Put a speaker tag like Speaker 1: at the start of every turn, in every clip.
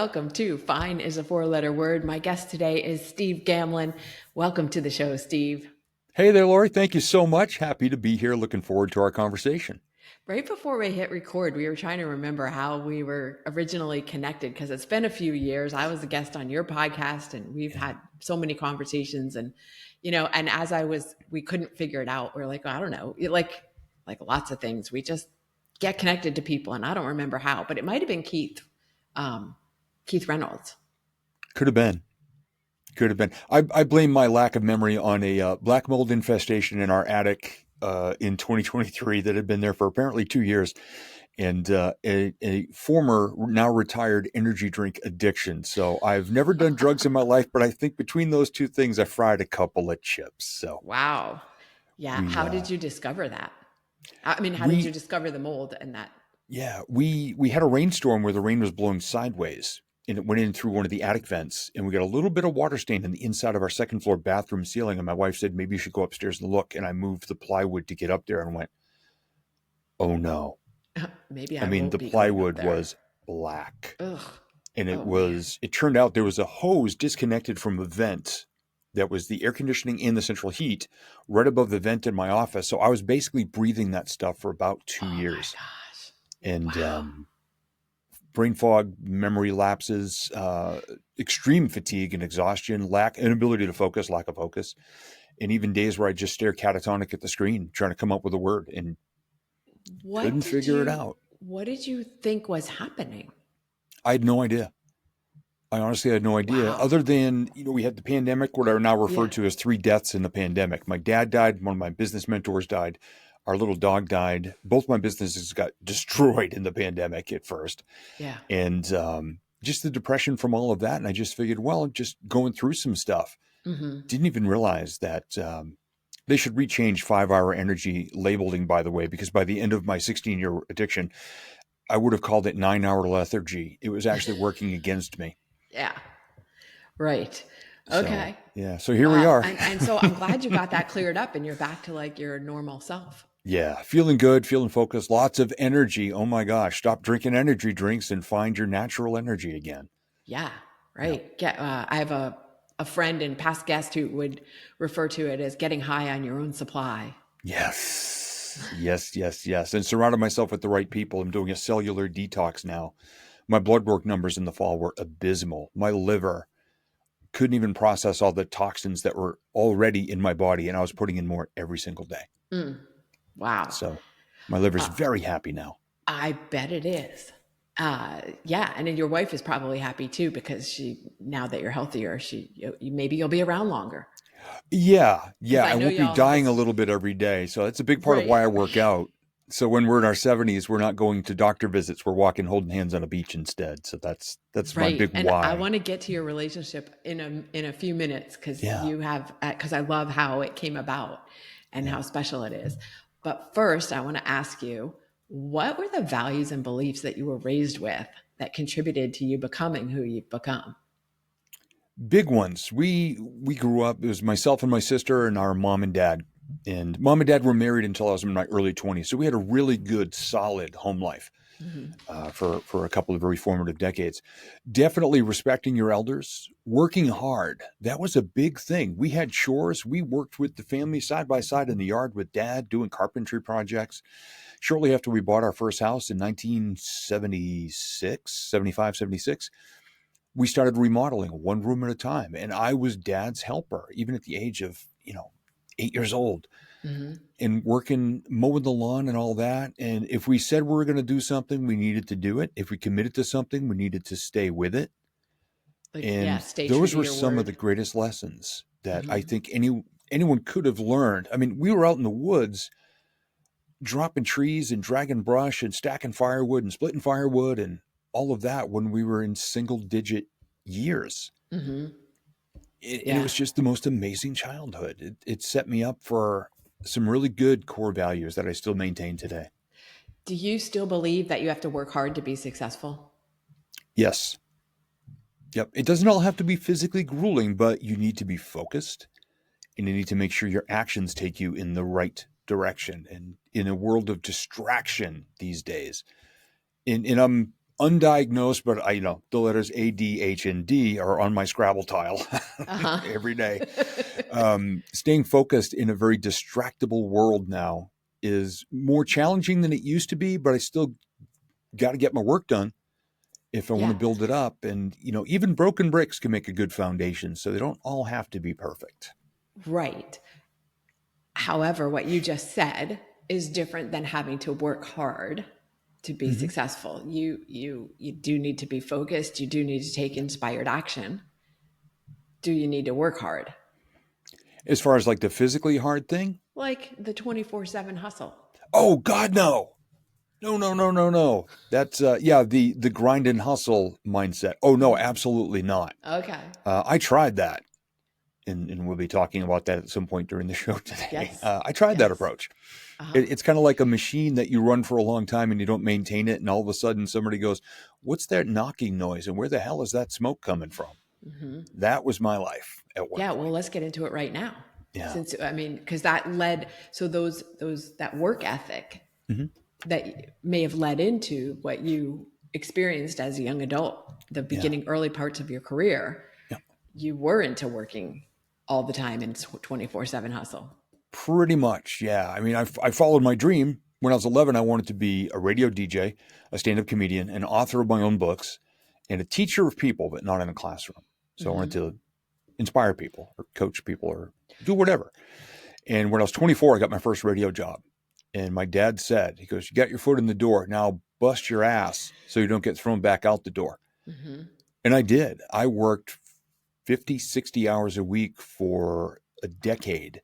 Speaker 1: welcome to Fine is a Four-Letter Word. My guest today is Steve Gamlin. Welcome to the show, Steve.
Speaker 2: Hey there, Lori. Thank you so much. Happy to be here. Looking forward to our conversation.
Speaker 1: Right before we hit record, we were trying to remember how we were originally connected because it's been a few years. I was a guest on your podcast and we've had so many conversations and, and we couldn't figure it out. We're like, I don't know, like lots of things. We just get connected to people and I don't remember how, but it might've been Keith Reynolds.
Speaker 2: Could have been. I blame my lack of memory on a black mold infestation in our attic in 2023 that had been there for apparently 2 years, and a former, now retired energy drink addiction. So I've never done drugs in my life, but I think between those two things, I fried a couple of chips. So
Speaker 1: wow, yeah. How did you discover that? I mean, how did you discover the mold and that?
Speaker 2: Yeah, we had a rainstorm where the rain was blowing sideways. And it went in through one of the attic vents, and we got a little bit of water stain in the inside of our second floor bathroom ceiling. And my wife said, maybe you should go upstairs and look. And I moved the plywood to get up there and went, oh no. The plywood was black.
Speaker 1: Ugh.
Speaker 2: And it turned out there was a hose disconnected from a vent that was the air conditioning and the central heat right above the vent in my office. So I was basically breathing that stuff for about 2 years.
Speaker 1: My gosh.
Speaker 2: And,
Speaker 1: wow.
Speaker 2: Brain fog, memory lapses, extreme fatigue and exhaustion, inability to focus, lack of focus, and even days where I just stare catatonic at the screen trying to come up with a word and couldn't figure it out.
Speaker 1: What did you think was happening?
Speaker 2: I had no idea. I honestly had no idea.
Speaker 1: Wow.
Speaker 2: Other than, we had the pandemic, what are now referred to as 3 deaths in the pandemic. My dad died. One of my business mentors died. Our little dog died. Both my businesses got destroyed in the pandemic at first.
Speaker 1: Yeah.
Speaker 2: And just the depression from all of that. And I just figured, well, just going through some stuff.
Speaker 1: Mm-hmm.
Speaker 2: Didn't even realize that they should rechange 5-hour energy labeling, by the way, because by the end of my 16-year addiction, I would have called it 9-hour lethargy. It was actually working against me.
Speaker 1: Yeah. Right. Okay.
Speaker 2: So here we are.
Speaker 1: and so I'm glad you got that cleared up and you're back to like your normal self.
Speaker 2: Yeah. Feeling good, feeling focused, lots of energy. Oh my gosh. Stop drinking energy drinks and find your natural energy again.
Speaker 1: Yeah. Right. I have a friend and past guest who would refer to it as getting high on your own supply.
Speaker 2: Yes. And surrounded myself with the right people. I'm doing a cellular detox now. My blood work numbers in the fall were abysmal. My liver couldn't even process all the toxins that were already in my body, and I was putting in more every single day.
Speaker 1: Wow.
Speaker 2: So my liver's very happy now.
Speaker 1: I bet it is. Yeah. And then your wife is probably happy too, because now that you're healthier, maybe you'll be around longer.
Speaker 2: Yeah. I won't be dying a little bit every day. So that's a big part of why I work out. So when we're in our 70s, we're not going to doctor visits. We're walking, holding hands on a beach instead. So that's my big
Speaker 1: and
Speaker 2: why.
Speaker 1: I want to get to your relationship in a few minutes because I love how it came about and how special it is. But first, I want to ask you, what were the values and beliefs that you were raised with that contributed to you becoming who you've become?
Speaker 2: Big ones. We grew up, it was myself and my sister and our mom and dad. And mom and dad were married until I was in my early 20s. So we had a really good, solid home life for a couple of very formative decades. Definitely respecting your elders, working hard. That was a big thing. We had chores. We worked with the family side by side in the yard with dad doing carpentry projects. Shortly after we bought our first house in 1975, 76, we started remodeling one room at a time. And I was dad's helper, even at the age of, 8 years old, and working, mowing the lawn and all that. And if we said we were going to do something, we needed to do it. If we committed to something, we needed to stay with it. Those were some of the greatest lessons that I think anyone could have learned. I mean, we were out in the woods dropping trees and dragging brush and stacking firewood and splitting firewood and all of that when we were in single-digit years. It was just the most amazing childhood. It set me up for some really good core values that I still maintain today.
Speaker 1: Do you still believe that you have to work hard to be successful?
Speaker 2: Yes. Yep. It doesn't all have to be physically grueling, but you need to be focused and you need to make sure your actions take you in the right direction. And in a world of distraction these days, and I'm undiagnosed, but the letters A, D, H, and D are on my Scrabble tile every day. Staying focused in a very distractible world now is more challenging than it used to be, but I still got to get my work done if I want to
Speaker 1: Yeah.
Speaker 2: build it up. And, even broken bricks can make a good foundation, so they don't all have to be perfect.
Speaker 1: Right. However, what you just said is different than having to work hard to be
Speaker 2: Mm-hmm.
Speaker 1: successful. You do need to be focused. You do need to take inspired action. Do you need to work hard?
Speaker 2: As far as like the physically hard thing?
Speaker 1: Like the 24/7 hustle.
Speaker 2: Oh, God, no. No, no, no, no, no. That's, the grind and hustle mindset. Oh, no, absolutely not.
Speaker 1: Okay.
Speaker 2: I tried that. And we'll be talking about that at some point during the show today.
Speaker 1: Yes.
Speaker 2: I tried that
Speaker 1: Yes.
Speaker 2: approach. It's kind of like a machine that you run for a long time and you don't maintain it. And all of a sudden somebody goes, what's that knocking noise? And where the hell is that smoke coming from? That was my life at one
Speaker 1: Yeah.
Speaker 2: point.
Speaker 1: Well, let's get into it right now.
Speaker 2: Yeah.
Speaker 1: Because that led, so that work ethic
Speaker 2: Mhm.
Speaker 1: that may have led into what you experienced as a young adult, the beginning, early parts of your career,
Speaker 2: Yeah.
Speaker 1: you were into working all the time in 24/7 hustle.
Speaker 2: Pretty much. Yeah. I mean, I followed my dream. When I was 11, I wanted to be a radio DJ, a stand-up comedian, an author of my own books, and a teacher of people, but not in a classroom. So I wanted to inspire people or coach people or do whatever. And when I was 24, I got my first radio job. And my dad said, he goes, you got your foot in the door. Now bust your ass so you don't get thrown back out the door. And I did. I worked 50, 60 hours a week for a decade.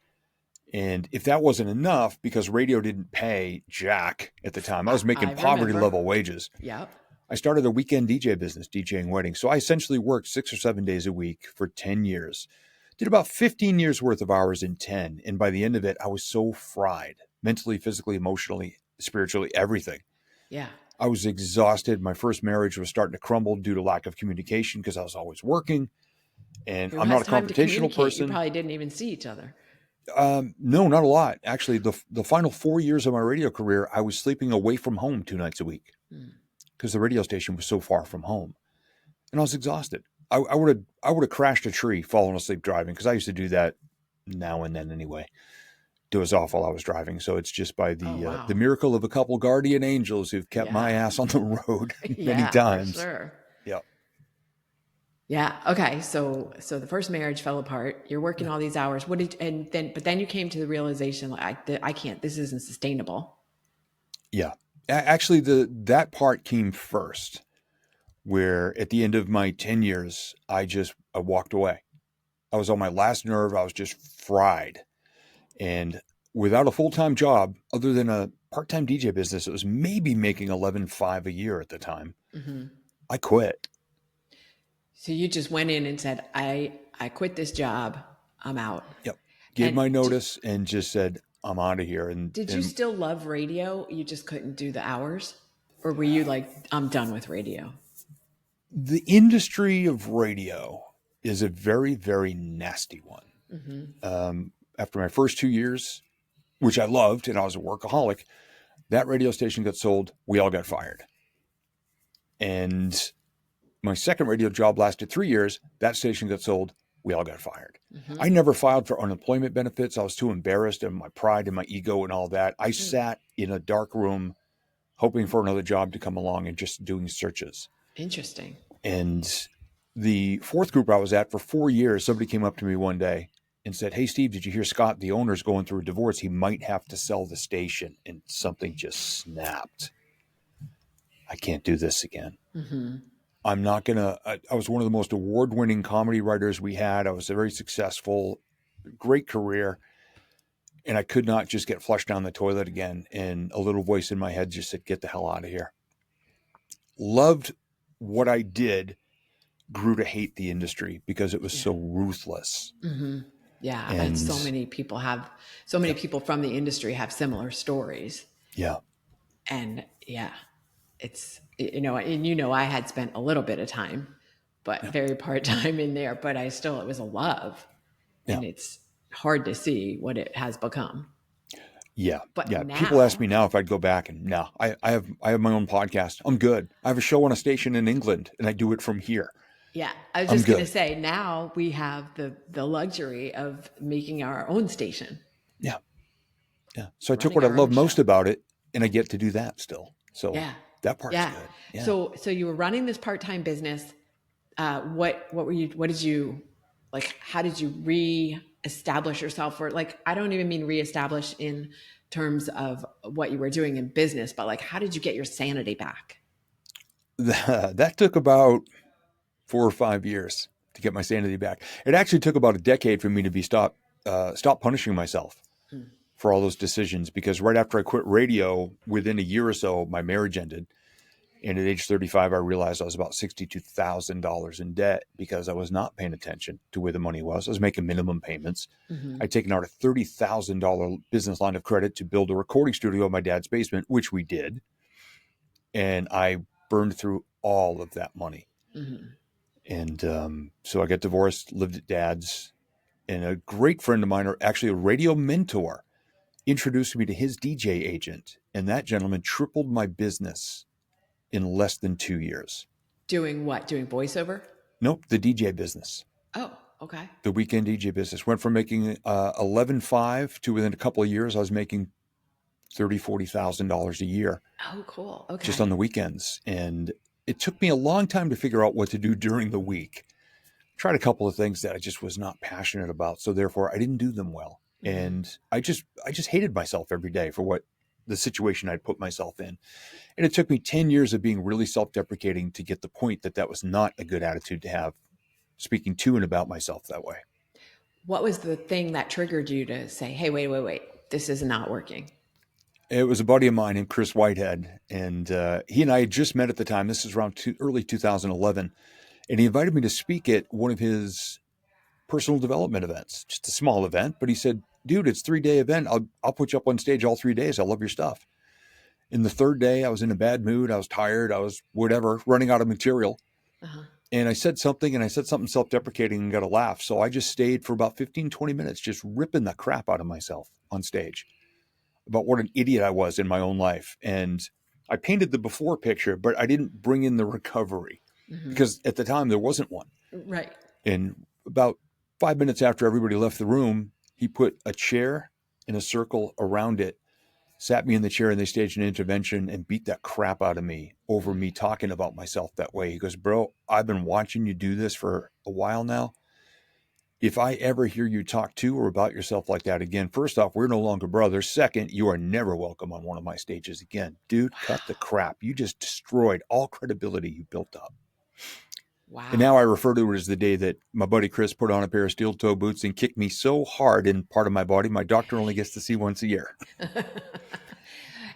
Speaker 2: And if that wasn't enough, because radio didn't pay jack at the time, I was making poverty level wages.
Speaker 1: Yep.
Speaker 2: I started a weekend DJ business, DJing weddings. So I essentially worked 6 or 7 days a week for 10 years. Did about 15 years worth of hours in 10. And by the end of it, I was so fried mentally, physically, emotionally, spiritually, everything.
Speaker 1: Yeah.
Speaker 2: I was exhausted. My first marriage was starting to crumble due to lack of communication because I was always working. And
Speaker 1: Who
Speaker 2: I'm
Speaker 1: has
Speaker 2: not a
Speaker 1: time to
Speaker 2: confrontational
Speaker 1: communicate? You
Speaker 2: person.
Speaker 1: probably didn't even see each other.
Speaker 2: No, not a lot. Actually, the final 4 years of my radio career, I was sleeping away from home 2 nights a week because the radio station was so far from home. And I was exhausted. I would have crashed a tree, fallen asleep driving, because I used to do that now and then anyway. Doze off while I was driving. So it's just by the miracle of a couple guardian angels who've kept my ass on the road many times.
Speaker 1: For sure.
Speaker 2: Yeah.
Speaker 1: Yeah. Okay. So the first marriage fell apart. You're working all these hours. But then you came to the realization, like, I can't. This isn't sustainable.
Speaker 2: Yeah. Actually, that part came first, where at the end of my 10 years, I walked away. I was on my last nerve. I was just fried. And without a full-time job, other than a part-time DJ business, it was maybe making $11,500 a year at the time. I quit.
Speaker 1: So you just went in and said, I quit this job. I'm out.
Speaker 2: Yep. Gave my notice and just said, I'm out of here. And
Speaker 1: did you still love radio? You just couldn't do the hours? Or were you like, I'm done with radio?
Speaker 2: The industry of radio is a very, very nasty one. After my first 2 years, which I loved, and I was a workaholic, that radio station got sold. We all got fired. And my second radio job lasted 3 years. That station got sold. We all got fired. I never filed for unemployment benefits. I was too embarrassed, and my pride and my ego and all that. I sat in a dark room hoping for another job to come along and just doing searches.
Speaker 1: Interesting.
Speaker 2: And the fourth group I was at for 4 years, somebody came up to me one day and said, hey, Steve, did you hear Scott? The owner's going through a divorce. He might have to sell the station. And something just snapped. I can't do this again. I'm not going to. I was one of the most award-winning comedy writers we had. I was a very successful, great career. And I could not just get flushed down the toilet again. And a little voice in my head just said, get the hell out of here. Loved what I did, grew to hate the industry because it was so ruthless.
Speaker 1: Yeah. And so many people people from the industry have similar stories.
Speaker 2: Yeah.
Speaker 1: And it's, I had spent a little bit of time, but very part-time in there, but it was a love. And it's hard to see what it has become.
Speaker 2: Yeah.
Speaker 1: But
Speaker 2: Yeah. People ask
Speaker 1: now,
Speaker 2: me now if I'd go back, and no, I have my own podcast. I'm good. I have a show on a station in England and I do it from here.
Speaker 1: yeah, I was
Speaker 2: I'm
Speaker 1: just going to
Speaker 2: good.
Speaker 1: say, now we have the luxury of making our own station,
Speaker 2: Yeah. Yeah. So I took
Speaker 1: running
Speaker 2: what I
Speaker 1: our own
Speaker 2: love
Speaker 1: show.
Speaker 2: most about it and I get to do that still. So
Speaker 1: Yeah.
Speaker 2: that part's
Speaker 1: Yeah.
Speaker 2: good. Yeah.
Speaker 1: So you were running this part-time business. What did you, like, how did you re-establish yourself? Or, like, I don't even mean re-establish in terms of what you were doing in business, but like, how did you get your sanity back?
Speaker 2: That took about 4 or 5 years to get my sanity back. It actually took about a decade for me to stop punishing myself
Speaker 1: Hmm.
Speaker 2: for all those decisions, because right after I quit radio, within a year or so, my marriage ended. And at age 35, I realized I was about $62,000 in debt because I was not paying attention to where the money was. I was making minimum payments.
Speaker 1: Mm-hmm.
Speaker 2: I'd taken out a $30,000 business line of credit to build a recording studio in my dad's basement, which we did. And I burned through all of that money.
Speaker 1: Mm-hmm.
Speaker 2: And so I got divorced, lived at dad's, and a great friend of mine, or actually a radio mentor, introduced me to his DJ agent. And that gentleman tripled my business in less than 2 years.
Speaker 1: Doing what? Doing voiceover?
Speaker 2: Nope, the DJ business,
Speaker 1: Oh, okay.
Speaker 2: the weekend DJ business. Went from making 11.5 to within a couple of years, I was making $40,000 a year
Speaker 1: Oh, cool.
Speaker 2: just
Speaker 1: Okay.
Speaker 2: on the weekends. And it took me a long time to figure out what to do during the week. Tried a couple of things that I just was not passionate about, so therefore I didn't do them well.
Speaker 1: Mm-hmm.
Speaker 2: And I just hated myself every day for what the situation I'd put myself in. And it took me 10 years of being really self-deprecating to get the point that that was not a good attitude to have, speaking to and about myself that way.
Speaker 1: What was the thing that triggered you to say, hey, wait, this is not working?
Speaker 2: It was a buddy of mine named Kris Whitehead, and he and I had just met at the time. This is around early 2011, and he invited me to speak at one of his personal development events, just a small event. But he said, "Dude, it's a 3-day event. I'll put you up on stage all 3 days. I love your stuff." And the third day, I was in a bad mood. I was tired. I was whatever, running out of material.
Speaker 1: Uh-huh.
Speaker 2: And I said something self-deprecating and got a laugh. So I just stayed for about 15, 20 minutes, just ripping the crap out of myself on stage about what an idiot I was in my own life. And I painted the before picture, but I didn't bring in the recovery
Speaker 1: Mm-hmm.
Speaker 2: because at the time there wasn't one.
Speaker 1: Right.
Speaker 2: And about 5 minutes after everybody left the room, he put a chair in a circle around it, sat me in the chair, and they staged an intervention and beat that crap out of me over me talking about myself that way. He goes, "Bro, I've been watching you do this for a while now. If I ever hear you talk to or about yourself like that again, first off, we're no longer brothers. Second, you are never welcome on one of my stages again. Dude, cut the crap. You just destroyed all credibility you built up." And now
Speaker 1: Wow.
Speaker 2: I refer to it as the day that my buddy Kris put on a pair of steel toe boots and kicked me so hard in part of my body, my doctor only gets to see once a year.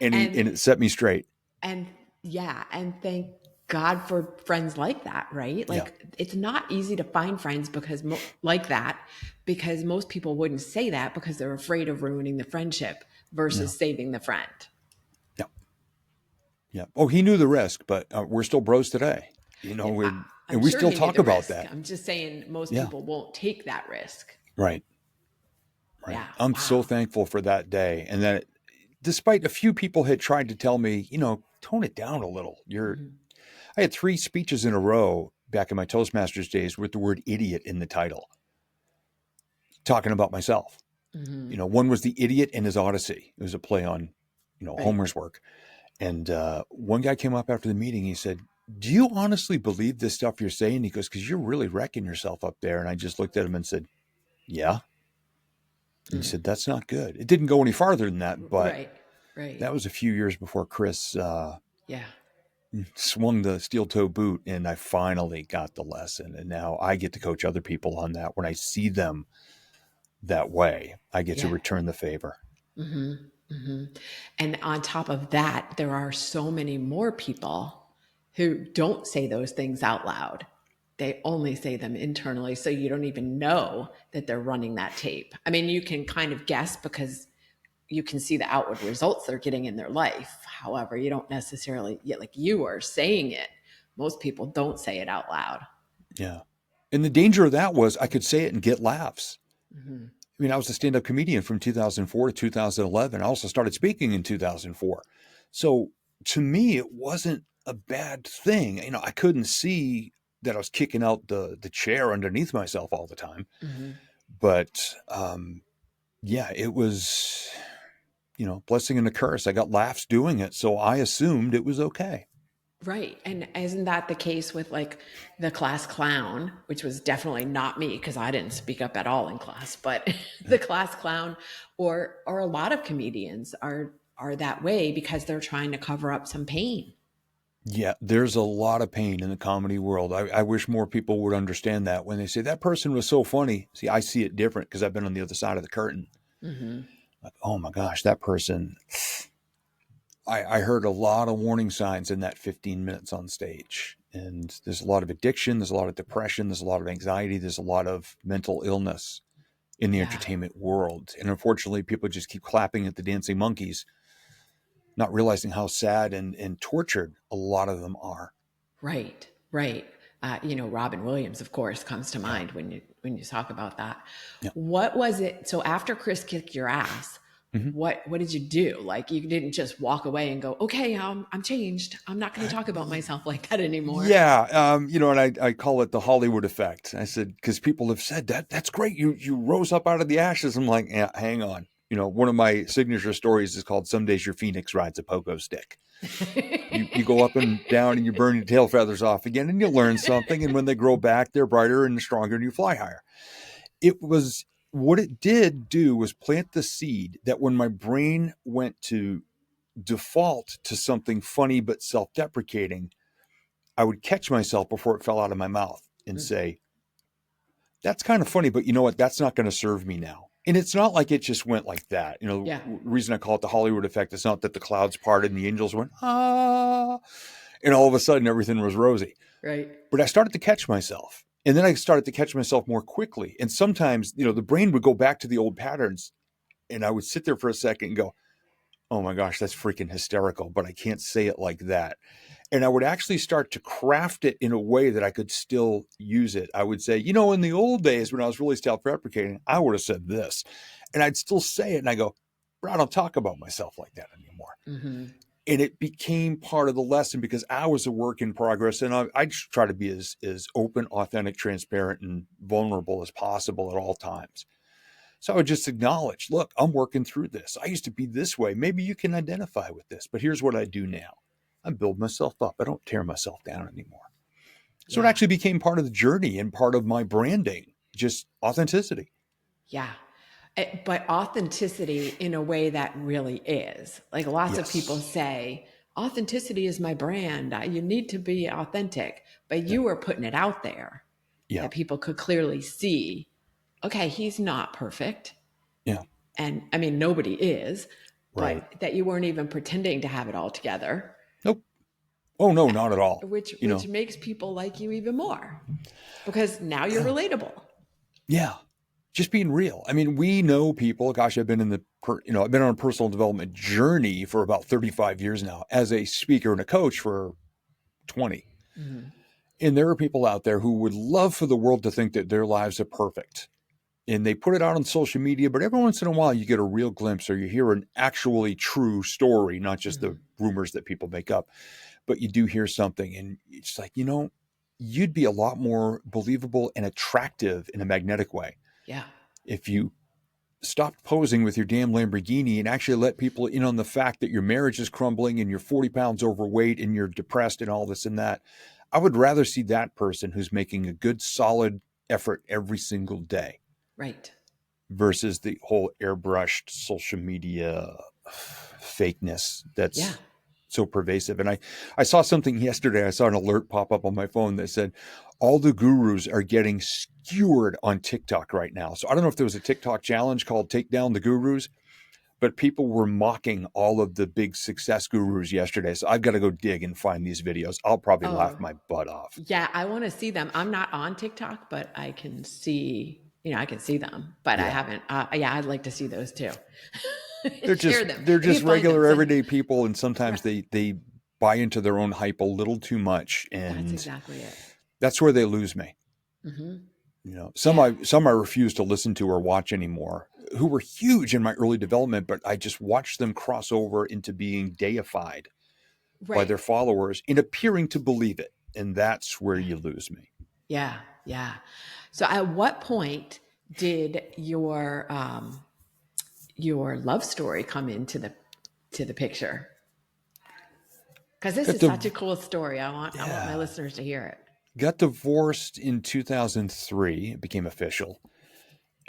Speaker 2: And
Speaker 1: and
Speaker 2: it set me straight.
Speaker 1: and yeah, and thank God for friends like that, right?
Speaker 2: Yeah.
Speaker 1: Like, it's not easy to find friends because like that, because most people wouldn't say that because they're afraid of ruining the friendship
Speaker 2: Yeah.
Speaker 1: versus saving the friend.
Speaker 2: Yeah. Yeah. Oh, he knew the risk, but we're still bros today. You know,
Speaker 1: Yeah, I'm
Speaker 2: and we
Speaker 1: sure
Speaker 2: still
Speaker 1: he knew
Speaker 2: talk
Speaker 1: the
Speaker 2: about
Speaker 1: risk.
Speaker 2: that.
Speaker 1: I'm just saying most
Speaker 2: Yeah.
Speaker 1: people won't take that risk.
Speaker 2: Right. Right.
Speaker 1: Yeah.
Speaker 2: I'm so
Speaker 1: Wow.
Speaker 2: thankful for that day. And that despite a few people had tried to tell me, tone it down a little.
Speaker 1: Mm-hmm.
Speaker 2: I had 3 speeches in a row back in my Toastmasters days with the word idiot in the title, talking about myself.
Speaker 1: Mm-hmm.
Speaker 2: One was the idiot and his Odyssey. It was a play on,
Speaker 1: Right.
Speaker 2: Homer's work. And one guy came up after the meeting. He said, "Do you honestly believe this stuff you're saying?" He goes, "Because you're really wrecking yourself up there." And I just looked at him and said, "Yeah." And he
Speaker 1: Mm-hmm.
Speaker 2: said, "That's not good." It didn't go any farther than that, but
Speaker 1: Right. Right.
Speaker 2: that was a few years before Kris
Speaker 1: Yeah.
Speaker 2: swung the steel toe boot, and I finally got the lesson. And now I get to coach other people on that. When I see them that way, I get to
Speaker 1: Yeah.
Speaker 2: return the favor.
Speaker 1: Mm-hmm. Mm-hmm. And on top of that, there are so many more people who don't say those things out loud. They only say them internally. So you don't even know that they're running that tape. I mean, you can kind of guess because you can see the outward results they're getting in their life. However, you don't necessarily, yet, like, you are saying it. Most people don't say it out loud.
Speaker 2: Yeah. And the danger of that was I could say it and get laughs.
Speaker 1: Mm-hmm.
Speaker 2: I mean, I was a stand-up comedian from 2004 to 2011. I also started speaking in 2004. So to me, it wasn't a bad thing. You know, I couldn't see that I was kicking out the chair underneath myself all the time.
Speaker 1: Hmm.
Speaker 2: But yeah, it was, you know, blessing and a curse. I got laughs doing it, so I assumed it was okay.
Speaker 1: Right. And isn't that the case with like the class clown, which was definitely not me because I didn't speak up at all in class, but the class clown or a lot of comedians are that way because they're trying to cover up some pain.
Speaker 2: Yeah, there's a lot of pain in the comedy world. I wish more people would understand that when they say that person was so funny. See, I see it different because I've been on the other side of the curtain.
Speaker 1: Hmm.
Speaker 2: Like, oh my gosh, that person. I heard a lot of warning signs in that 15 minutes on stage. And there's a lot of addiction, there's a lot of depression, there's a lot of anxiety, there's a lot of mental illness in the
Speaker 1: Yeah.
Speaker 2: entertainment world. And unfortunately, people just keep clapping at the dancing monkeys, not realizing how sad and tortured a lot of them are.
Speaker 1: Right. Right. Robin Williams, of course, comes to
Speaker 2: Yeah.
Speaker 1: mind when you talk about that.
Speaker 2: Yeah.
Speaker 1: What was it? So after Chris kicked your ass,
Speaker 2: Mm-hmm.
Speaker 1: what did you do? Like you didn't just walk away and go, okay, I'm changed. I'm not going to talk about myself like that anymore.
Speaker 2: Yeah, and I call it the Hollywood effect. I said because people have said that's great. You rose up out of the ashes. I'm like, yeah, hang on. You know, one of my signature stories is called "Some Days Your Phoenix Rides a Pogo Stick." You go up and down and you burn your tail feathers off again, and you learn something. And when they grow back, they're brighter and stronger, and you fly higher. It was what it did do was plant the seed that when my brain went to default to something funny but self-deprecating, I would catch myself before it fell out of my mouth and say, that's kind of funny, but you know what? That's not going to serve me now. And it's not like it just went like that. You know,
Speaker 1: Yeah.
Speaker 2: the reason I call it the Hollywood effect is not that the clouds parted and the angels went, ah, and all of a sudden everything was rosy.
Speaker 1: Right.
Speaker 2: But I started to catch myself. And then I started to catch myself more quickly. And sometimes, you know, the brain would go back to the old patterns. And I would sit there for a second and go, oh my gosh, that's freaking hysterical, but I can't say it like that. And I would actually start to craft it in a way that I could still use it. I would say, you know, in the old days when I was really self-deprecating, I would have said this. And I'd still say it. And I go, bro, I don't talk about myself like that anymore.
Speaker 1: Mm-hmm.
Speaker 2: And it became part of the lesson because I was a work in progress. And I just try to be as open, authentic, transparent, and vulnerable as possible at all times. So I would just acknowledge, look, I'm working through this. I used to be this way. Maybe you can identify with this, but here's what I do now. I build myself up. I don't tear myself down anymore. So it
Speaker 1: Yeah.
Speaker 2: actually became part of the journey and part of my branding, just authenticity.
Speaker 1: Yeah. But authenticity in a way that really is. Like lots of people
Speaker 2: Yes.
Speaker 1: say, authenticity is my brand. You need to be authentic. But
Speaker 2: Yeah.
Speaker 1: you were putting it out there
Speaker 2: Yeah.
Speaker 1: that people could clearly see, okay, he's not perfect.
Speaker 2: Yeah.
Speaker 1: And I mean, nobody is,
Speaker 2: Right.
Speaker 1: but that you weren't even pretending to have it all together,
Speaker 2: Nope. Oh, no, not at all. You
Speaker 1: which
Speaker 2: know,
Speaker 1: makes people like you even more because now you're
Speaker 2: yeah.
Speaker 1: relatable.
Speaker 2: Yeah. Just being real. I mean, we know people. Gosh, I've been I've been on a personal development journey for about 35 years now as a speaker and a coach for 20.
Speaker 1: Mm-hmm.
Speaker 2: And there are people out there who would love for the world to think that their lives are perfect. And they put it out on social media, but every once in a while you get a real glimpse or you hear an actually true story, not just
Speaker 1: Mm-hmm.
Speaker 2: the rumors that people make up. But you do hear something and it's like, you know, you'd be a lot more believable and attractive in a magnetic way
Speaker 1: Yeah.
Speaker 2: if you stopped posing with your damn Lamborghini and actually let people in on the fact that your marriage is crumbling and you're 40 pounds overweight and you're depressed and all this and that. I would rather see that person who's making a good, solid effort every single day
Speaker 1: Right.
Speaker 2: versus the whole airbrushed social media fakeness
Speaker 1: Yeah.
Speaker 2: that's so pervasive. And I saw something yesterday. I saw an alert pop up on my phone that said all the gurus are getting skewered on TikTok right now. So I don't know if there was a TikTok challenge called Take Down the Gurus, but people were mocking all of the big success gurus yesterday. So I've got to go dig and find these videos. I'll probably laugh
Speaker 1: Oh,
Speaker 2: my butt off.
Speaker 1: yeah. I want to see them. I'm not on TikTok, but I can see, I can see them, but I
Speaker 2: Yeah.
Speaker 1: haven't. Yeah, I'd like to see those too.
Speaker 2: They're
Speaker 1: Share
Speaker 2: just
Speaker 1: them
Speaker 2: they're
Speaker 1: if you
Speaker 2: just
Speaker 1: find them.
Speaker 2: regular
Speaker 1: Send them.
Speaker 2: everyday people, and
Speaker 1: Right.
Speaker 2: sometimes they buy into their own hype a little too much,
Speaker 1: That's
Speaker 2: and
Speaker 1: exactly it.
Speaker 2: that's where they lose me.
Speaker 1: Mm-hmm.
Speaker 2: You know,
Speaker 1: Yeah.
Speaker 2: some I refuse to listen to or watch anymore. who were huge in my early development, but I just watched them cross over into being deified by
Speaker 1: Right.
Speaker 2: their followers and appearing to believe it. And that's where you lose me.
Speaker 1: Yeah. Yeah. So at what point did your love story come into the picture? Because this
Speaker 2: Got
Speaker 1: is such a
Speaker 2: the
Speaker 1: cool story. I want my
Speaker 2: yeah,
Speaker 1: listeners to hear it.
Speaker 2: got divorced in 2003. It became official.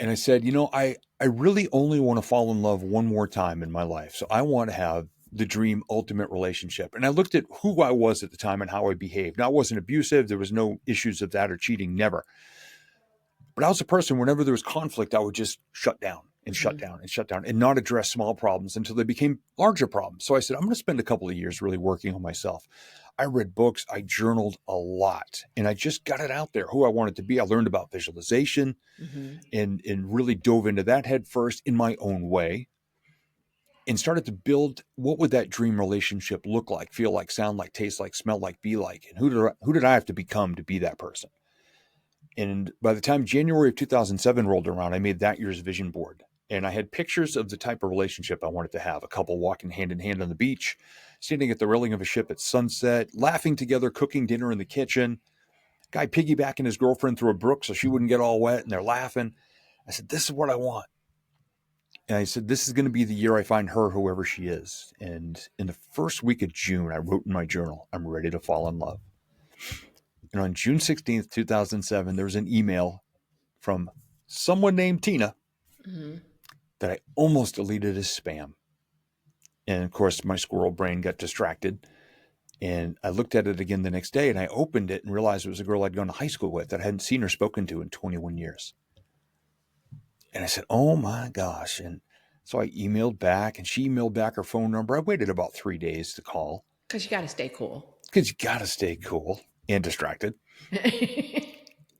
Speaker 2: And I said, I really only want to fall in love one more time in my life. So I want to have the dream ultimate relationship. And I looked at who I was at the time and how I behaved. Now, I wasn't abusive. There was no issues of that or cheating, never. But I was a person, whenever there was conflict, I would just shut down and shut
Speaker 1: Hmm.
Speaker 2: down and shut down and not address small problems until they became larger problems. So I said, I'm going to spend a couple of years really working on myself. I read books, I journaled a lot, and I just got it out there who I wanted to be. I learned about visualization
Speaker 1: Hmm.
Speaker 2: and really dove into that head first in my own way and started to build what would that dream relationship look like, feel like, sound like, taste like, smell like, be like, and who did I have to become to be that person? And by the time January of 2007 rolled around, I made that year's vision board. And I had pictures of the type of relationship I wanted to have, a couple walking hand in hand on the beach, standing at the railing of a ship at sunset, laughing together, cooking dinner in the kitchen, guy piggybacking his girlfriend through a brook so she wouldn't get all wet, and they're laughing. I said, this is what I want. And I said, this is going to be the year I find her, whoever she is. And in the first week of June, I wrote in my journal, I'm ready to fall in love. And on June 16th, 2007, there was an email from someone named Tina
Speaker 1: Hmm.
Speaker 2: that I almost deleted as spam. And of course, my squirrel brain got distracted. And I looked at it again the next day and I opened it and realized it was a girl I'd gone to high school with that I hadn't seen or spoken to in 21 years. And I said, oh my gosh. And so I emailed back and she emailed back her phone number. I waited about 3 days to call
Speaker 1: Because you got to stay cool.
Speaker 2: because you got to stay cool and distracted.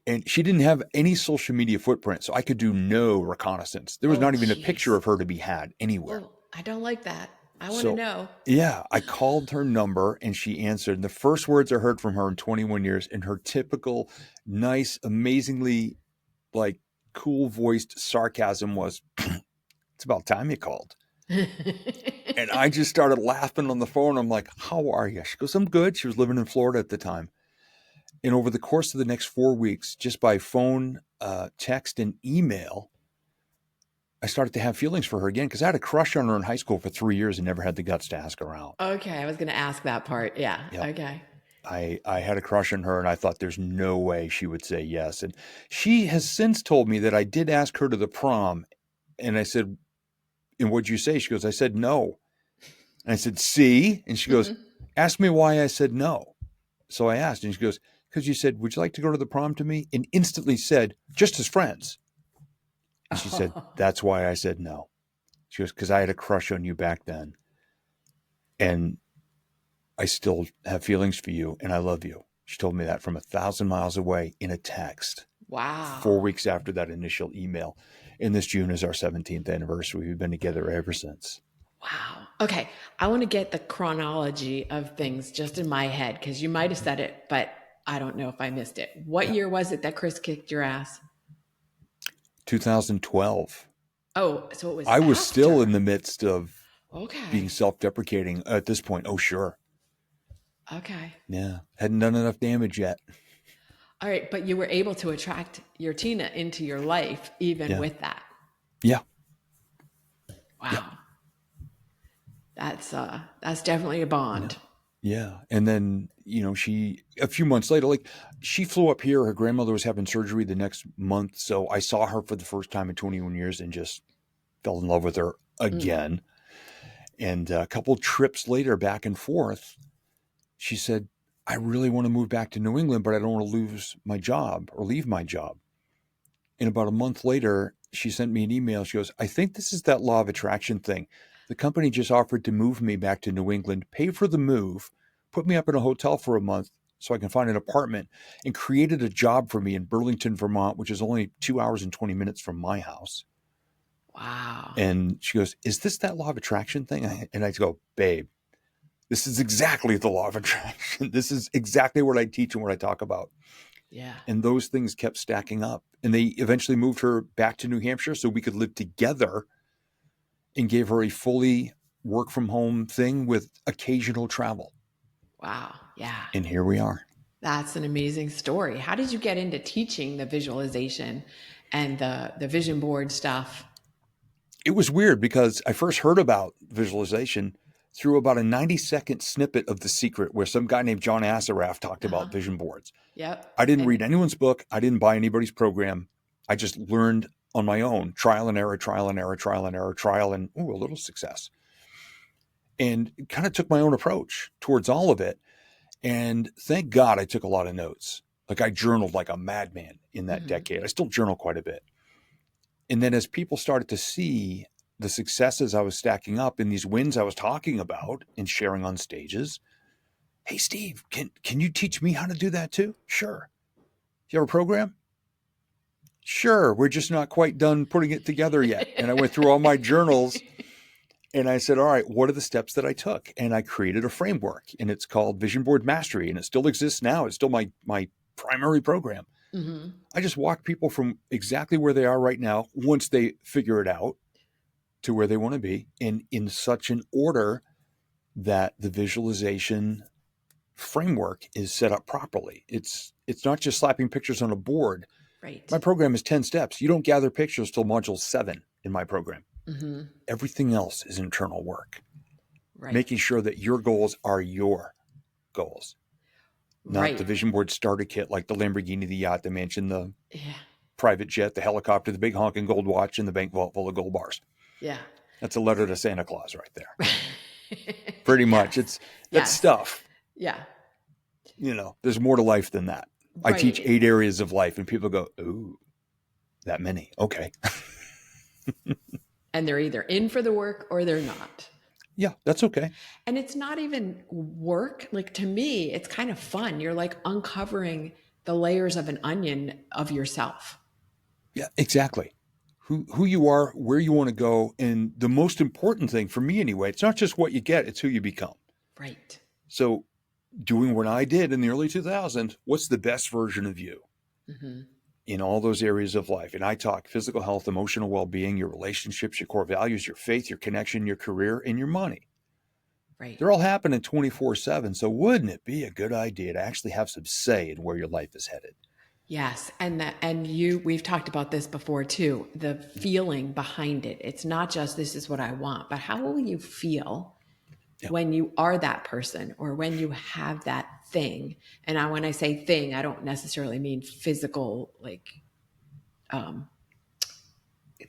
Speaker 2: And she didn't have any social media footprint, so I could do no reconnaissance. There was
Speaker 1: Oh,
Speaker 2: not even a picture
Speaker 1: jeez.
Speaker 2: of her to be had anywhere.
Speaker 1: Oh, I don't like that. I want to
Speaker 2: So,
Speaker 1: know.
Speaker 2: yeah, I called her number and she answered. And the first words I heard from her in 21 years in her typical, nice, amazingly like cool voiced sarcasm was, it's about time you called. And I just started laughing on the phone. I'm like, how are you? She goes, I'm good. She was living in Florida at the time. And over the course of the next 4 weeks, just by phone, text, and email, I started to have feelings for her again because I had a crush on her in high school for 3 years and never had the guts to ask her out.
Speaker 1: Okay, I was going to ask that part. Yeah.
Speaker 2: Yep.
Speaker 1: Okay.
Speaker 2: I had a crush on her and I thought there's no way she would say yes. And she has since told me that I did ask her to the prom. And I said, and what'd you say? She goes, I said no. And I said, see? And she goes, ask me why I said no. So I asked, and she goes, because you said, would you like to go to the prom to me? And instantly said, just as friends. And she said,
Speaker 1: Oh.
Speaker 2: that's why I said no. She goes, because I had a crush on you back then. And I still have feelings for you and I love you. She told me that from 1,000 miles away in a text.
Speaker 1: Wow.
Speaker 2: 4 weeks after that initial email. And this June is our 17th anniversary. We've been together ever since.
Speaker 1: Wow. Okay. I want to get the chronology of things just in my head because you might have said it, but I don't know if I missed it. What
Speaker 2: Yeah.
Speaker 1: year was it that Kris kicked your ass?
Speaker 2: 2012.
Speaker 1: Oh, so it was
Speaker 2: I was still in
Speaker 1: after.
Speaker 2: the midst of being
Speaker 1: Okay.
Speaker 2: self-deprecating at this point. Oh, sure.
Speaker 1: Okay.
Speaker 2: Yeah. Hadn't done enough damage yet.
Speaker 1: All right. But you were able to attract your Tina into your life even
Speaker 2: Yeah.
Speaker 1: with that.
Speaker 2: Yeah. Yeah.
Speaker 1: Wow. That's definitely a
Speaker 2: Yeah.
Speaker 1: bond.
Speaker 2: Yeah. And then, she, a few months later, like she flew up here. Her grandmother was having surgery the next month. So I saw her for the first time in 21 years and just fell in love with her
Speaker 1: Mm.
Speaker 2: again. And a couple trips later, back and forth, she said, I really want to move back to New England, but I don't want to lose my job or leave my job. And about a month later, she sent me an email. She goes, I think this is that law of attraction thing. The company just offered to move me back to New England, pay for the move, put me up in a hotel for a month so I can find an apartment, and created a job for me in Burlington, Vermont, which is only 2 hours and 20 minutes from my house.
Speaker 1: Wow.
Speaker 2: And she goes, is this that law of attraction thing? And I go, babe, this is exactly the law of attraction. This is exactly what I teach and what I talk about.
Speaker 1: Yeah.
Speaker 2: And those things kept stacking up. And they eventually moved her back to New Hampshire so we could live together, and gave her a fully work from home thing with occasional travel.
Speaker 1: Wow. Yeah.
Speaker 2: And here we are.
Speaker 1: That's an amazing story. How did you get into teaching the visualization and the vision board stuff?
Speaker 2: It was weird because I first heard about visualization through about a 90-second snippet of The Secret where some guy named John Assaraf talked
Speaker 1: Uh-huh.
Speaker 2: about vision boards.
Speaker 1: Yep.
Speaker 2: I didn't
Speaker 1: And
Speaker 2: read anyone's book. I didn't buy anybody's program. I just learned on my own, trial and error, trial and error, trial and error, trial and a little success. And kind of took my own approach towards all of it. And thank God I took a lot of notes. Like I journaled like a madman in that decade. I still journal quite a bit. And then as people started to see the successes I was stacking up and these wins I was talking about and sharing on stages, hey, Steve, can you teach me how to do that too? Sure. You have a program? Sure. We're just not quite done putting it together yet. And I went through all my journals and I said, all right, what are the steps that I took? And I created a framework, and it's called Vision Board Mastery, and it still exists now. It's still my primary program.
Speaker 1: Mm-hmm.
Speaker 2: I just walk people from exactly where they are right now, once they figure it out, to where they want to be, and in such an order that the visualization framework is set up properly. It's not just slapping pictures on a board.
Speaker 1: Right.
Speaker 2: My program is 10 steps. You don't gather pictures till module 7 in my program.
Speaker 1: Mm-hmm.
Speaker 2: Everything else is internal work.
Speaker 1: Right.
Speaker 2: Making sure that your goals are your goals, not
Speaker 1: right.
Speaker 2: the vision board starter kit, like the Lamborghini, the yacht, the mansion, the
Speaker 1: Yeah.
Speaker 2: private jet, the helicopter, the big honking gold watch, and the bank vault full of gold bars.
Speaker 1: Yeah.
Speaker 2: That's a letter to Santa Claus right there. Pretty much. It's that's stuff.
Speaker 1: Yeah.
Speaker 2: There's more to life than that.
Speaker 1: Right.
Speaker 2: I teach 8 areas of life, and people go, ooh, that many. Okay.
Speaker 1: And they're either in for the work or they're not.
Speaker 2: Yeah, that's okay.
Speaker 1: And it's not even work. Like, to me, it's kind of fun. You're like uncovering the layers of an onion of yourself.
Speaker 2: Yeah, exactly. Who you are, where you want to go. And the most important thing for me anyway, it's not just what you get, it's who you become.
Speaker 1: Right.
Speaker 2: So doing what I did in the early 2000s, what's the best version of you in all those areas of life? And I talk physical health, emotional well-being, your relationships, your core values, your faith, your connection, your career, and your money.
Speaker 1: Right.
Speaker 2: They're all happening 24/7. So wouldn't it be a good idea to actually have some say in where your life is headed?
Speaker 1: Yes. We've talked about this before too, the feeling behind it. It's not just this is what I want, but how will you feel when you are that person, or when you have that thing? And when I say thing, I don't necessarily mean physical,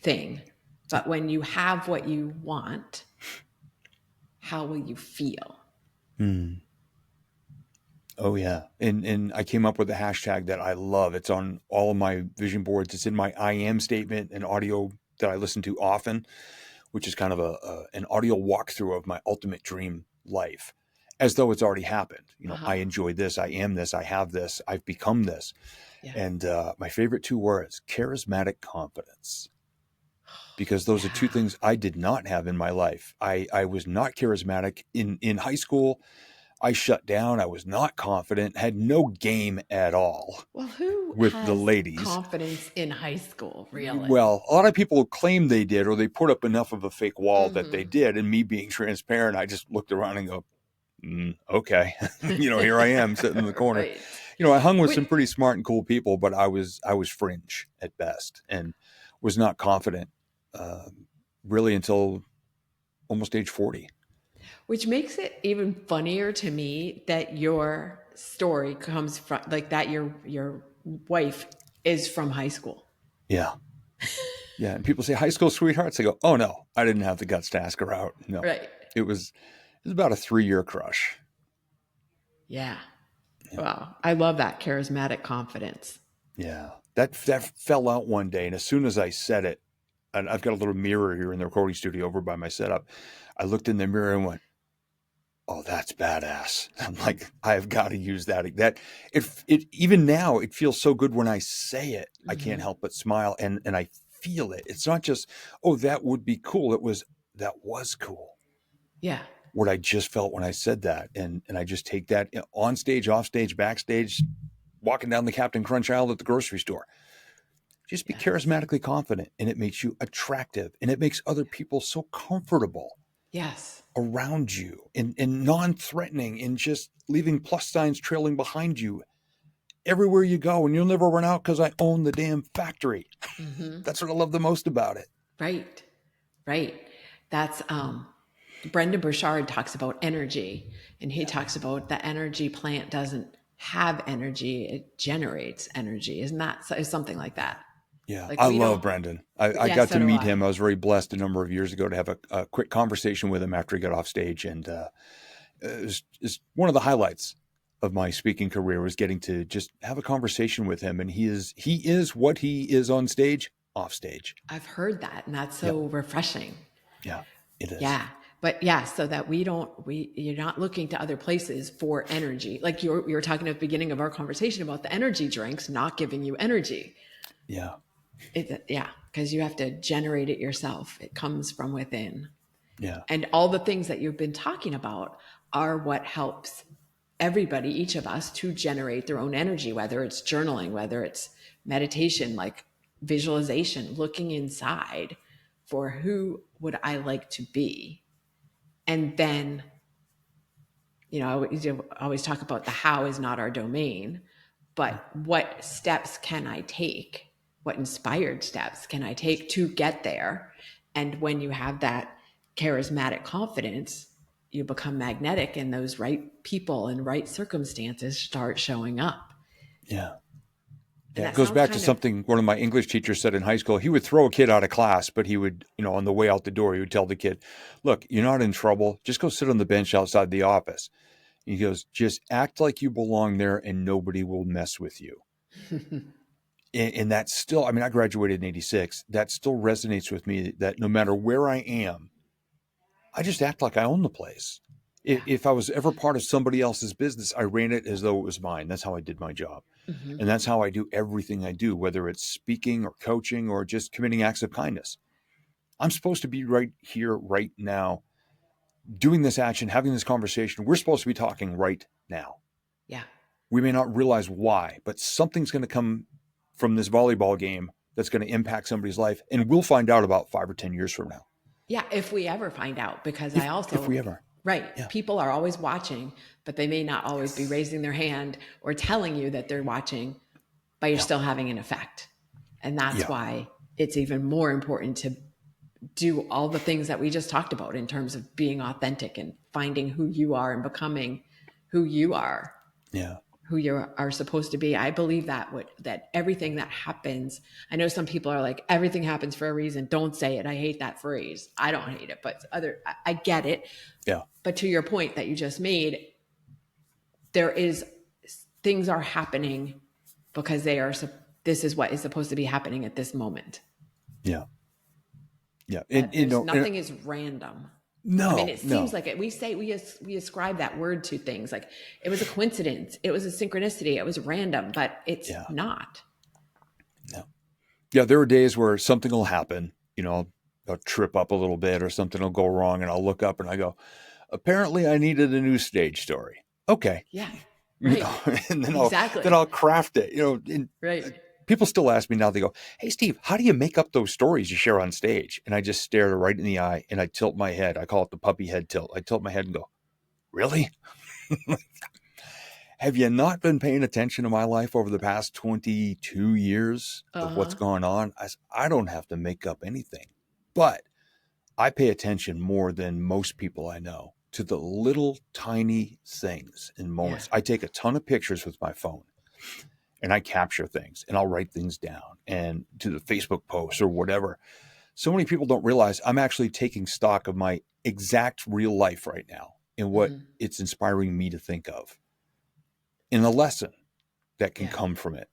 Speaker 1: thing, but when you have what you want, how will you feel?
Speaker 2: Oh yeah. And I came up with a hashtag that I love. It's on all of my vision boards. It's in my I am statement, an audio that I listen to often, which is kind of an audio walkthrough of my ultimate dream life, as though it's already happened. I enjoy this, I am this, I have this, I've become this. Yeah. And my favorite 2 words, charismatic confidence. Because those are 2 things I did not have in my life. I was not charismatic in high school. I shut down. I was not confident, had no game at all.
Speaker 1: Well, who
Speaker 2: with
Speaker 1: has
Speaker 2: the ladies
Speaker 1: confidence in high school, really?
Speaker 2: Well, a lot of people claim they did, or they put up enough of a fake wall that they did. And me being transparent, I just looked around and go, okay, here I am sitting in the corner. Right. I hung with some pretty smart and cool people, but I was fringe at best, and was not confident really until almost age 40.
Speaker 1: Which makes it even funnier to me that your story comes from that your wife is from high school.
Speaker 2: Yeah. Yeah. And people say high school sweethearts. I go, oh no, I didn't have the guts to ask her out. No.
Speaker 1: Right.
Speaker 2: It was about a 3-year crush.
Speaker 1: Yeah. Wow. I love that charismatic confidence.
Speaker 2: Yeah. That fell out one day. And as soon as I said it, and I've got a little mirror here in the recording studio over by my setup, I looked in the mirror and went, oh, that's badass. I'm like, I've got to use that. It even now, it feels so good when I say it. I can't help but smile, and I feel it. It's not just, oh, that would be cool. That was cool.
Speaker 1: Yeah.
Speaker 2: What I just felt when I said that. And I just take that on stage, off stage, backstage, walking down the Captain Crunch aisle at the grocery store. Just be
Speaker 1: Yes.
Speaker 2: charismatically confident, and it makes you attractive, and it makes other people so comfortable
Speaker 1: Yes.
Speaker 2: around you and non-threatening, and just leaving plus signs trailing behind you everywhere you go, and you'll never run out because I own the damn factory.
Speaker 1: Mm-hmm.
Speaker 2: That's what I love the most about it.
Speaker 1: Right. Right. That's Brendan Burchard talks about energy, and he talks about the energy plant doesn't have energy, it generates energy. Isn't that something like that?
Speaker 2: Yeah,
Speaker 1: Like
Speaker 2: I
Speaker 1: we
Speaker 2: love
Speaker 1: don't,
Speaker 2: Brendan. I
Speaker 1: yeah,
Speaker 2: got
Speaker 1: so
Speaker 2: to
Speaker 1: do
Speaker 2: meet
Speaker 1: I.
Speaker 2: him. I was very blessed a number of years ago to have a quick conversation with him after he got off stage. And it's one of the highlights of my speaking career was getting to just have a conversation with him. And he is what he is on stage, off stage.
Speaker 1: I've heard that, and that's
Speaker 2: Yep.
Speaker 1: so refreshing.
Speaker 2: Yeah, it is.
Speaker 1: Yeah. But yeah, so that you're not looking to other places for energy. Like you were talking at the beginning of our conversation about the energy drinks not giving you energy.
Speaker 2: Yeah.
Speaker 1: Yeah, because you have to generate it yourself. It comes from within.
Speaker 2: Yeah.
Speaker 1: And all the things that you've been talking about are what helps everybody, each of us, to generate their own energy, whether it's journaling, whether it's meditation, like visualization, looking inside for who would I like to be. And then, I always talk about the how is not our domain, but what steps can I take? What inspired steps can I take to get there? And when you have that charismatic confidence, you become magnetic, and those right people and right circumstances start showing up.
Speaker 2: Yeah.
Speaker 1: And
Speaker 2: Yeah, it
Speaker 1: that
Speaker 2: goes
Speaker 1: sounds
Speaker 2: back to
Speaker 1: kind of,
Speaker 2: something one of my English teachers said in high school. He would throw a kid out of class, but he would, on the way out the door, he would tell the kid, look, you're not in trouble. Just go sit on the bench outside the office. He goes, just act like you belong there and nobody will mess with you. And that's still, I mean, I graduated in 86. That still resonates with me that no matter where I am, I just act like I own the place.
Speaker 1: yeah.
Speaker 2: If I was ever part of somebody else's business, I ran it as though it was mine. That's how I did my job.
Speaker 1: Mm-hmm.
Speaker 2: And that's how I do everything I do, whether it's speaking or coaching or just committing acts of kindness. I'm supposed to be right here, right now, doing this action, having this conversation. We're supposed to be talking right now.
Speaker 1: Yeah.
Speaker 2: We may not realize why, but something's going to come from this volleyball game that's going to impact somebody's life. And we'll find out about 5 or 10 years from now.
Speaker 1: Yeah. If we ever find out, because
Speaker 2: If we ever.
Speaker 1: right.
Speaker 2: Yeah.
Speaker 1: People are always watching, but they may not always be raising their hand or telling you that they're watching, but you're still having an effect. And that's why it's even more important to do all the things that we just talked about in terms of being authentic and finding who you are and becoming who you are.
Speaker 2: Yeah.
Speaker 1: Who you are supposed to be. I believe that everything that happens, I know some people are like, everything happens for a reason. Don't say it. I hate that phrase. I don't hate it, but I get it.
Speaker 2: Yeah.
Speaker 1: But to your point that you just made, things are happening because this is what is supposed to be happening at this moment.
Speaker 2: Yeah. Yeah.
Speaker 1: Nothing is random.
Speaker 2: No.
Speaker 1: I mean, it seems like it. We ascribe that word to things like it was a coincidence, it was a synchronicity, it was random, but it's not.
Speaker 2: No. Yeah, there are days where something will happen, I'll trip up a little bit or something will go wrong and I'll look up and I go, apparently I needed a new stage story. Okay.
Speaker 1: Yeah. Right.
Speaker 2: And then
Speaker 1: Exactly.
Speaker 2: I'll craft it,
Speaker 1: right.
Speaker 2: People still ask me now, they go, hey, Steve, how do you make up those stories you share on stage? And I just stare her right in the eye and I tilt my head. I call it the puppy head tilt. I tilt my head and go, really? Have you not been paying attention to my life over the past 22 years of what's going on? I don't have to make up anything, but I pay attention more than most people I know to the little tiny things and moments. I take a ton of pictures with my phone. And I capture things and I'll write things down and to the Facebook posts or whatever. So many people don't realize I'm actually taking stock of my exact real life right now and what it's inspiring me to think of and the lesson that can come from it.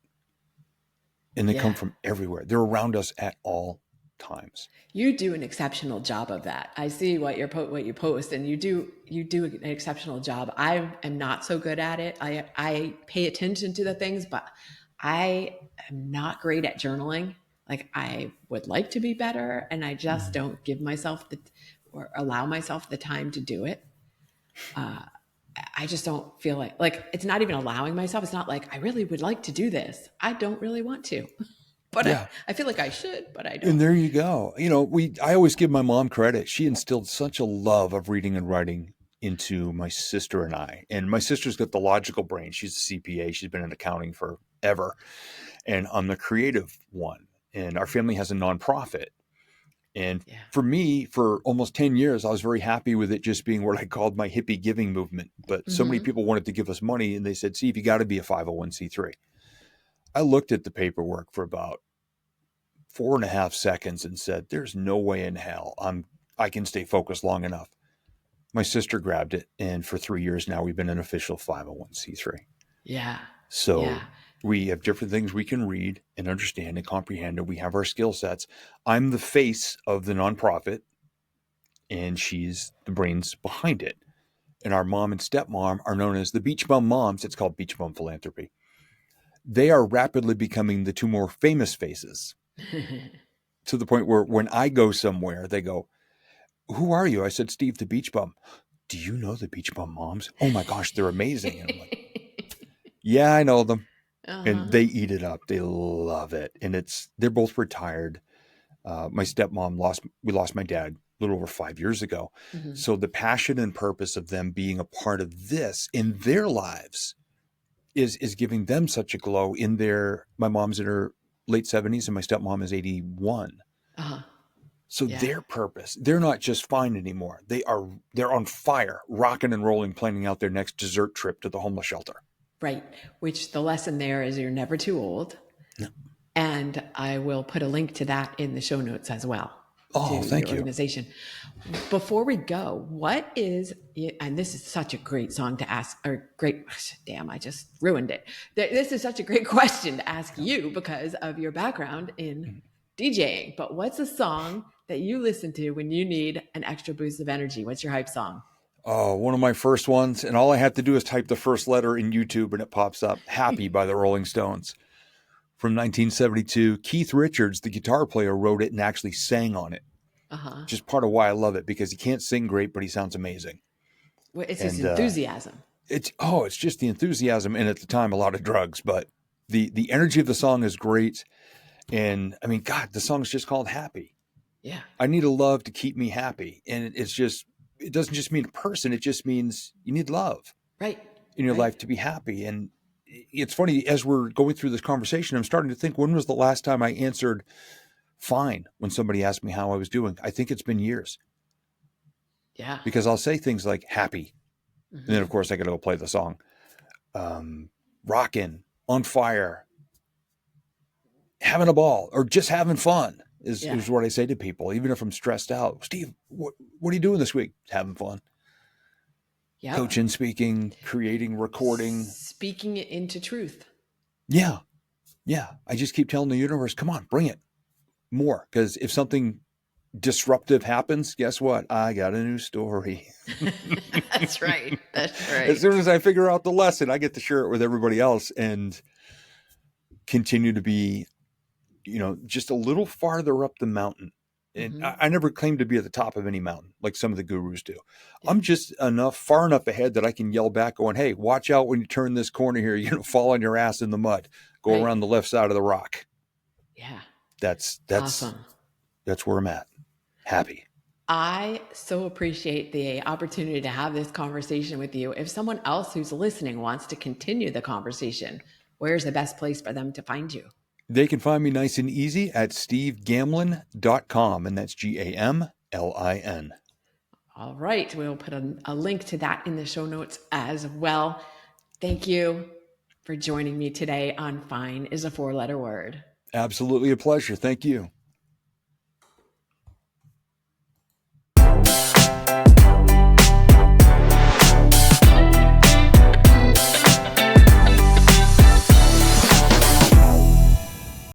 Speaker 2: And they come from everywhere. They're around us at all times.
Speaker 1: You do an exceptional job of that. I see what you post, and you do an exceptional job. I am not so good at it. I pay attention to the things, but I am not great at journaling. Like I would like to be better, and I just don't give myself or allow myself the time to do it. I just don't feel like it's not even allowing myself. It's not like I really would like to do this. I don't really want to, but
Speaker 2: Yeah.
Speaker 1: I feel like I should, but I
Speaker 2: And
Speaker 1: don't.
Speaker 2: there you go. I always give my mom credit. She instilled such a love of reading and writing into my sister and I. And my sister's got the logical brain. She's a CPA. She's been in accounting forever. And I'm the creative one. And our family has a nonprofit. And
Speaker 1: Yeah.
Speaker 2: for me, for almost 10 years, I was very happy with it just being what I called my hippie giving movement. But so many
Speaker 1: Mm-hmm.
Speaker 2: people wanted to give us money and they said, Steve, you got to be a 501c3. I looked at the paperwork for about 4.5 seconds and said, there's no way in hell I can stay focused long enough. My sister grabbed it. And for 3 years now, we've been an official 501c3.
Speaker 1: Yeah.
Speaker 2: So
Speaker 1: Yeah.
Speaker 2: we have different things we can read and understand and comprehend, and we have our skill sets. I'm the face of the nonprofit, and she's the brains behind it. And our mom and stepmom are known as the Beach Bum Moms. It's called Beach Bum Philanthropy. They are rapidly becoming the two more famous faces, to the point where when I go somewhere, they go, who are you? I said, Steve the Beach Bum. Do you know the Beach Bum Moms? Oh my gosh, they're amazing. And I'm like, yeah, I know them. And
Speaker 1: Uh-huh.
Speaker 2: they eat it up. They love it. And they're both retired. My stepmom we lost my dad a little over 5 years ago.
Speaker 1: Mm-hmm.
Speaker 2: So the passion and purpose of them being a part of this in their lives is giving them such a glow my mom's in her late 70s and my stepmom is 81.
Speaker 1: Uh-huh.
Speaker 2: So
Speaker 1: Yeah.
Speaker 2: their purpose, they're not just fine anymore. They're on fire, rocking and rolling, planning out their next dessert trip to the homeless shelter.
Speaker 1: Right. Which the lesson there is you're never too old.
Speaker 2: Yeah.
Speaker 1: And I will put a link to that in the show notes as well, to
Speaker 2: Oh,
Speaker 1: your
Speaker 2: thank you.
Speaker 1: organization. Before we go, what is, and this is such a great song to ask, or great, damn, I just ruined it. This is such a great question to ask you because of your background in DJing. But what's a song that you listen to when you need an extra boost of energy? What's your hype song?
Speaker 2: Oh, one of my first ones. And all I have to do is type the first letter in YouTube and it pops up. Happy by the Rolling Stones from 1972. Keith Richards, the guitar player, wrote it and actually sang on it.
Speaker 1: Uh-huh.
Speaker 2: Just part of why I love it, because he can't sing great, but he sounds amazing.
Speaker 1: Well, it's his
Speaker 2: And
Speaker 1: enthusiasm.
Speaker 2: it's just the enthusiasm, and at the time a lot of drugs, but the energy of the song is great. And I mean, God, the song is just called Happy.
Speaker 1: Yeah.
Speaker 2: I need a love to keep me happy. And it doesn't just mean a person, it just means you need love
Speaker 1: Right.
Speaker 2: in your
Speaker 1: Right.
Speaker 2: life to be happy. And it's funny, as we're going through this conversation, I'm starting to think, when was the last time I answered fine when somebody asked me how I was doing? I think it's been years,
Speaker 1: Yeah.
Speaker 2: because I'll say things like happy. And then,
Speaker 1: Mm-hmm.
Speaker 2: of course, I got to go play the song. Rockin', on fire, having a ball, or just having fun
Speaker 1: Yeah.
Speaker 2: is what I say to people, even if I'm stressed out. Steve, what are you doing this week? Having fun.
Speaker 1: Yep.
Speaker 2: Coaching, speaking, creating, recording.
Speaker 1: Speaking it into truth.
Speaker 2: Yeah. Yeah. I just keep telling the universe, come on, bring it more. Because if something disruptive happens, guess what? I got a new story.
Speaker 1: That's right. That's right.
Speaker 2: As soon as I figure out the lesson, I get to share it with everybody else and continue to be, just a little farther up the mountain. And
Speaker 1: Mm-hmm.
Speaker 2: I never claim to be at the top of any mountain like some of the gurus do.
Speaker 1: Yeah.
Speaker 2: I'm just far enough ahead that I can yell back going, hey, watch out when you turn this corner here. You're going to fall on your ass in the mud. Go
Speaker 1: Right.
Speaker 2: around the left side of the rock.
Speaker 1: Yeah.
Speaker 2: That's
Speaker 1: Awesome.
Speaker 2: that's where I'm at. Happy.
Speaker 1: I so appreciate the opportunity to have this conversation with you. If someone else who's listening wants to continue the conversation, where's the best place for them to find you?
Speaker 2: They can find me nice and easy at stevegamlin.com, and that's GAMLIN.
Speaker 1: All right. We'll put a link to that in the show notes as well. Thank you for joining me today on Fine is a Four-Letter Word.
Speaker 2: Absolutely a pleasure. Thank you.